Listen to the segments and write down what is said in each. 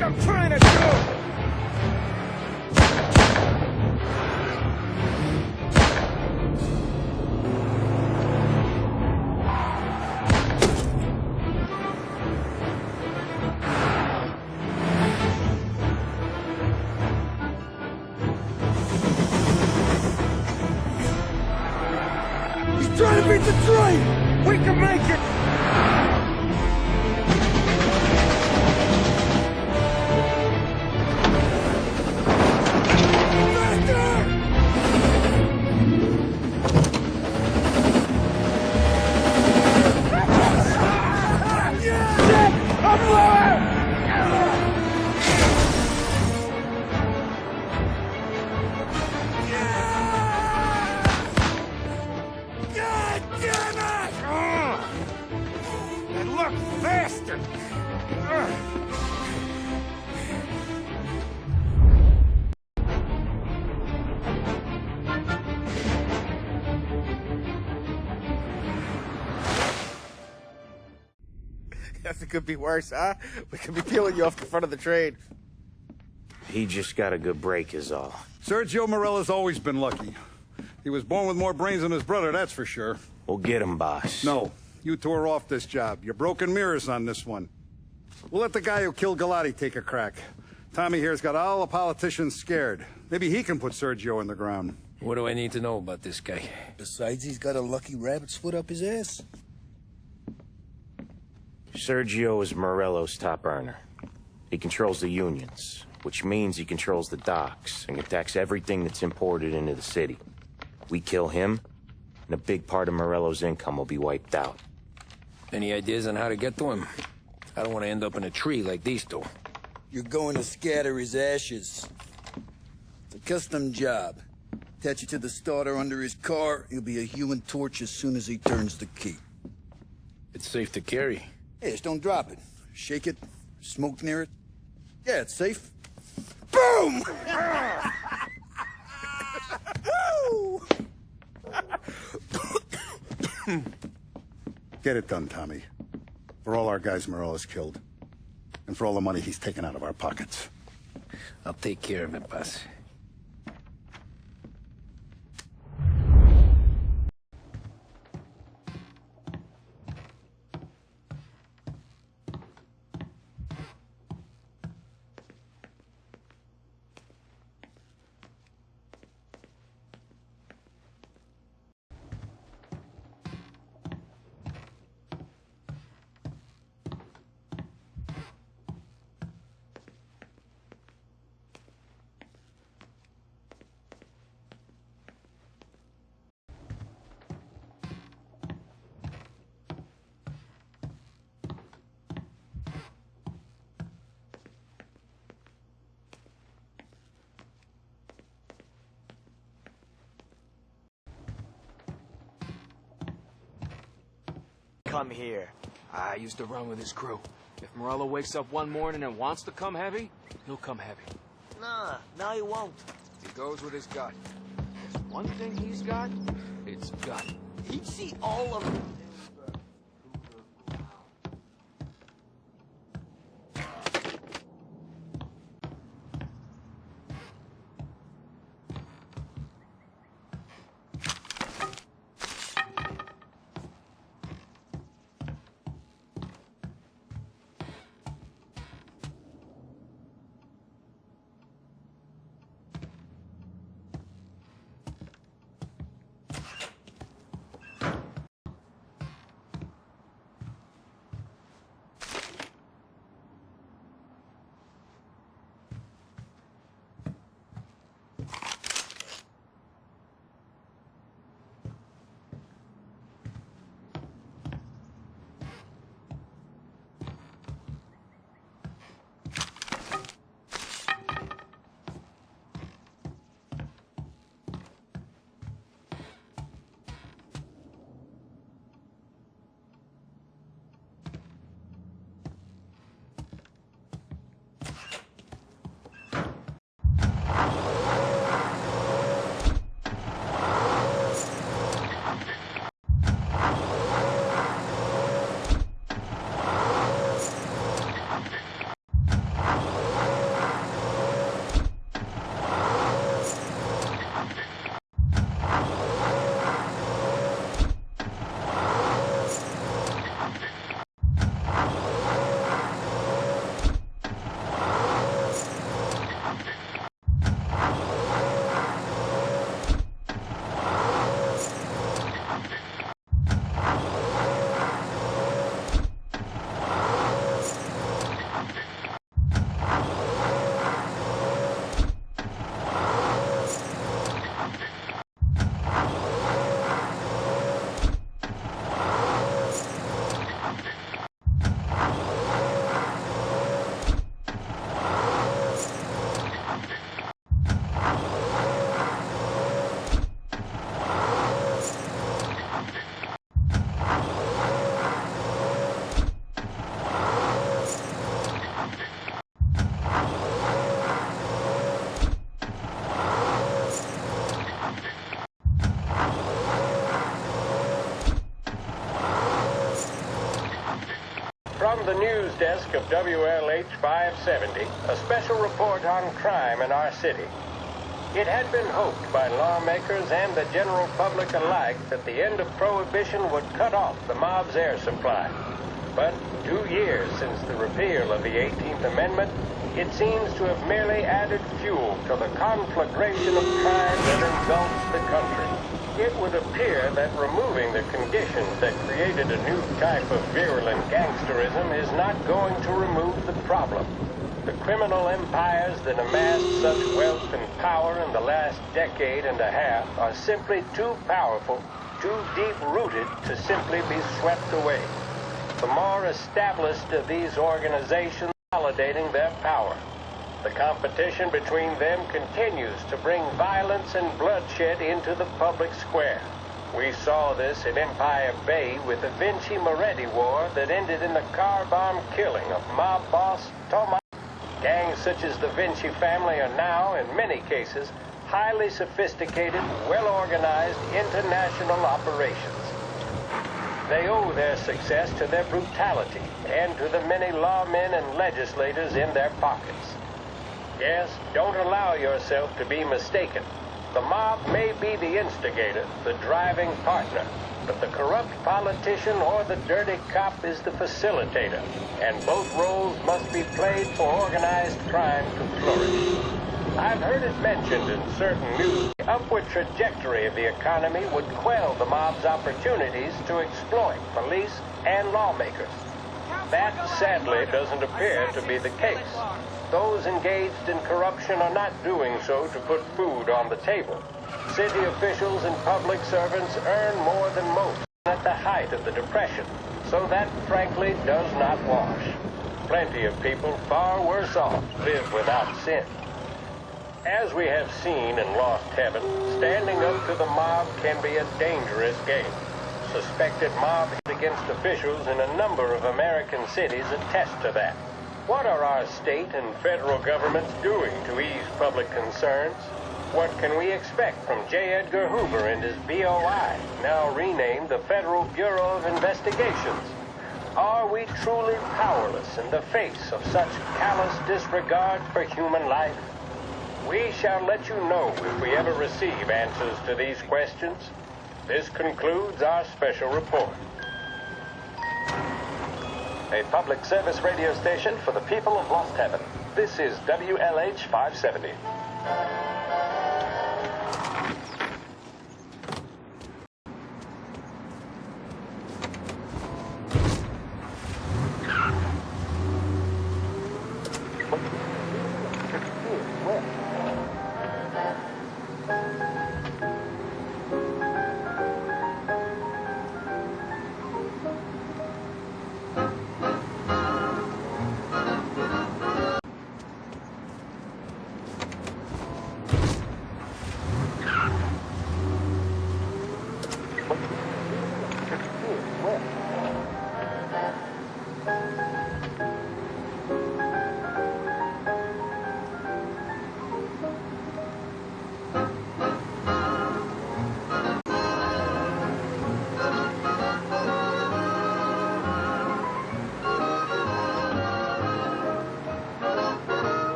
I'm trying to do! He's trying to beat the train! We can make it! Faster! Guess it could be worse, huh? We could be peeling you off the front of the train. He just got a good break is all. Sergio Morella's always been lucky. He was born with more brains than his brother, that's for sure. We'll get him, boss. No. You two are off this job. You're broken mirrors on this one. We'll let the guy who killed Galati take a crack. Tommy here's got all the politicians scared. Maybe he can put Sergio in the ground. What do I need to know about this guy? Besides, he's got a lucky rabbit's foot up his ass. Sergio is Morello's top earner. He controls the unions, which means he controls the docks and can tax everything that's imported into the city. We kill him, and a big part of Morello's income will be wiped out. Any ideas on how to get to him? I don't want to end up in a tree like these two. You're going to scatter his ashes. It's a custom job. Attach it to the starter under his car. He'll be a human torch as soon as he turns the key. It's safe to carry. Hey, just don't drop it. Shake it, smoke near it. Yeah, it's safe. Boom! Get it done, Tommy. For all our guys Morello's killed. And for all the money he's taken out of our pockets. I'll take care of it, boss. Come here. I used to run with his crew. If Morello wakes up one morning and wants to come heavy, he'll come heavy. Nah, no he won't. He goes with his gut. There's one thing he's got, it's gut. He'd see all of them. From the news desk of WLH 570, a special report on crime in our city. It had been hoped by lawmakers and the general public alike that the end of Prohibition would cut off the mob's air supply. But 2 years since the repeal of the 18th Amendment, it seems to have merely added fuel to the conflagration of crime that engulfs the country. It would appear that removing the conditions that created a new type of virulent gangsterism is not going to remove the problem. The criminal empires that amassed such wealth and power in the last decade and a half are simply too powerful, too deep-rooted to simply be swept away. The more established of these organizations consolidating their power. The competition between them continues to bring violence and bloodshed into the public square. We saw this in Empire Bay with the Vinci-Moretti War that ended in the car bomb killing of mob boss Thomas. Gangs such as the Vinci family are now, in many cases, highly sophisticated, well-organized international operations. They owe their success to their brutality and to the many lawmen and legislators in their pockets. Yes, don't allow yourself to be mistaken. The mob may be the instigator, the driving partner, but the corrupt politician or the dirty cop is the facilitator, and both roles must be played for organized crime to flourish. I've heard it mentioned in certain news the upward trajectory of the economy would quell the mob's opportunities to exploit police and lawmakers. That, sadly, doesn't appear to be the case. Those engaged in corruption are not doing so to put food on the table. City officials and public servants earn more than most at the height of the Depression, so that, frankly, does not wash. Plenty of people far worse off live without sin. As we have seen in Lost Heaven, standing up to the mob can be a dangerous game. Suspected mob against officials in a number of American cities attest to that. What are our state and federal governments doing to ease public concerns? What can we expect from J. Edgar Hoover and his BOI, now renamed the Federal Bureau of Investigations? Are we truly powerless in the face of such callous disregard for human life? We shall let you know if we ever receive answers to these questions. This concludes our special report. A public service radio station for the people of Lost Heaven. This is WLH 570.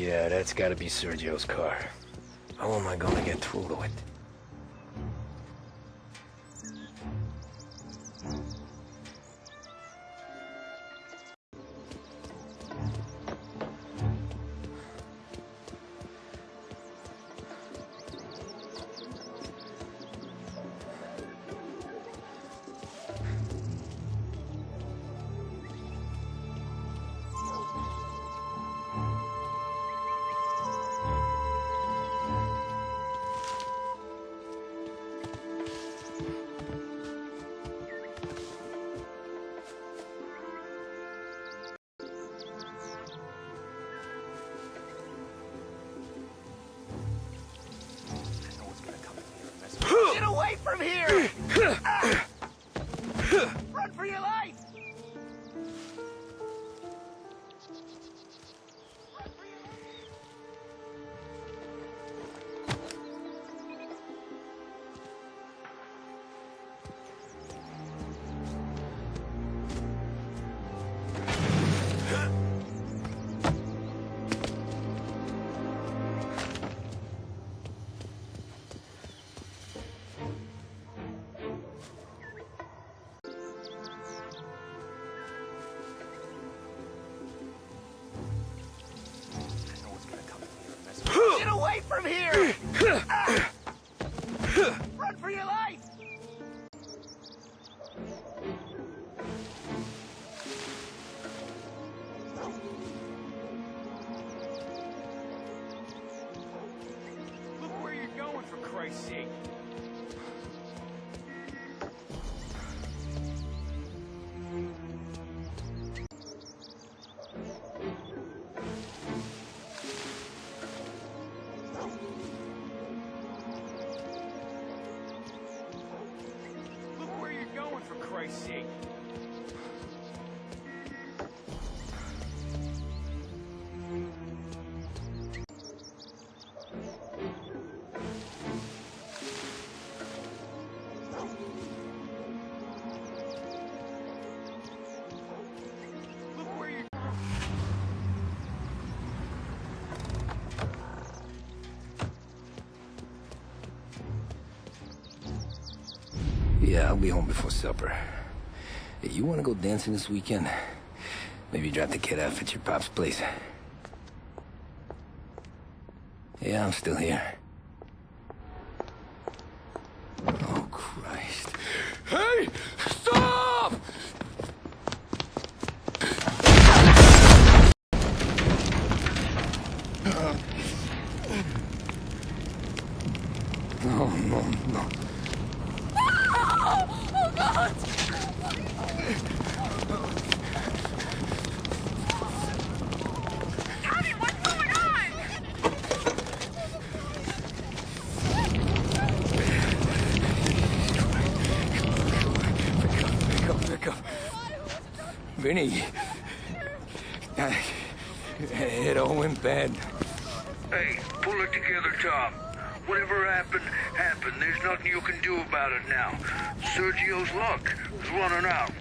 Yeah, that's gotta be Sergio's car. How am I gonna get through to it? Get away from here! Run for your life! Get away from here! Run for your life! Look where you're going, for Christ's sake. Look where you're going, for Christ's sake. Look where you're... Yeah, I'll be home before supper. Hey, you wanna go dancing this weekend? Maybe drop the kid off at your pop's place. Yeah, I'm still here. Oh, Christ. Hey! Stop! No, no, no. Oh, God! Johnny, what's going on? Pick up. Vinny. It all went bad. Hey, pull it together, Tom. Whatever happened, happened. There's nothing you can do about it now. Sergio's luck is running out.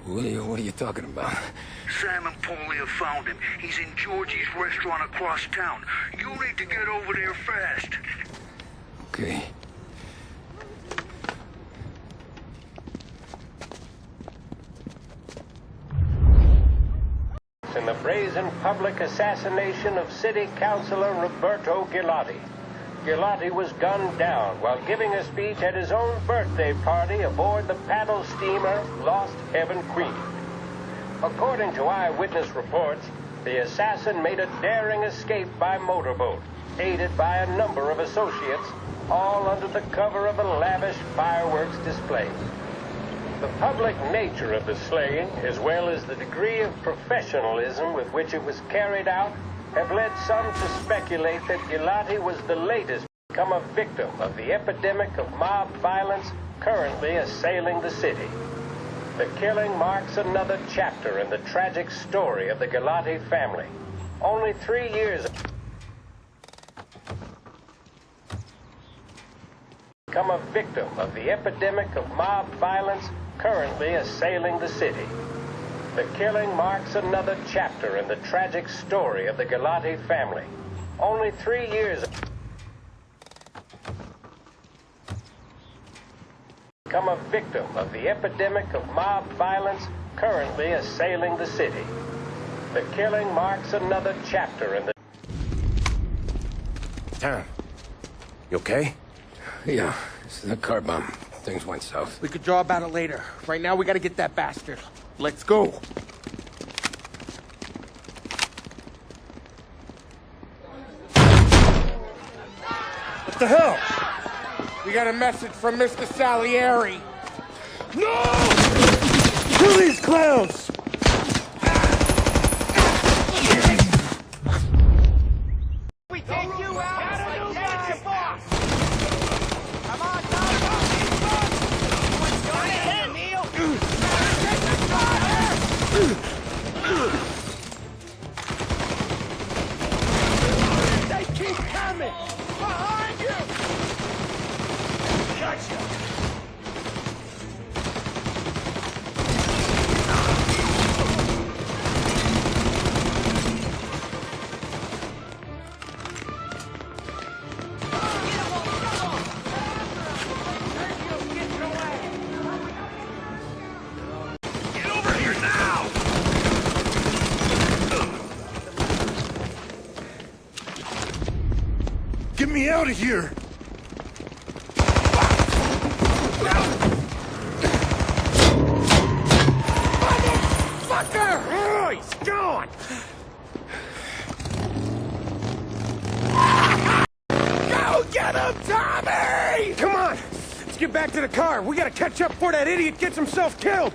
What are you talking about? Sam and Paulie have found him. He's in Georgie's restaurant across town. You need to get over there fast. Okay. In the brazen public assassination of City Councilor Roberto Gilotti. Gilotti was gunned down while giving a speech at his own birthday party aboard the paddle steamer Lost Heaven Queen. According to eyewitness reports, the assassin made a daring escape by motorboat, aided by a number of associates, all under the cover of a lavish fireworks display. The public nature of the slaying, as well as the degree of professionalism with which it was carried out, have led some to speculate that Gilotti was the latest to become a victim of the epidemic of mob violence currently assailing the city. The killing marks another chapter in the tragic story of the Gilotti family. Only 3 years become a victim of the epidemic of mob violence currently assailing the city. The killing marks another chapter in the tragic story of the Galati family. Only 3 years become a victim of the epidemic of mob violence currently assailing the city. The killing marks another chapter in the... Tom, you okay? Yeah, it's a car bomb. Things went south. We could draw about it later. Right now, we gotta get that bastard. Let's go. What the hell? We got a message from Mr. Salieri. No! Kill these clowns! We take you out like that, boss! Come on, Tom! What's going on, Neil? Take the fire! They keep coming! Behind you! Gotcha! Get me out of here! Motherfucker! Oh, he's gone! Go get him, Tommy! Come on! Let's get back to the car. We gotta catch up before that idiot gets himself killed!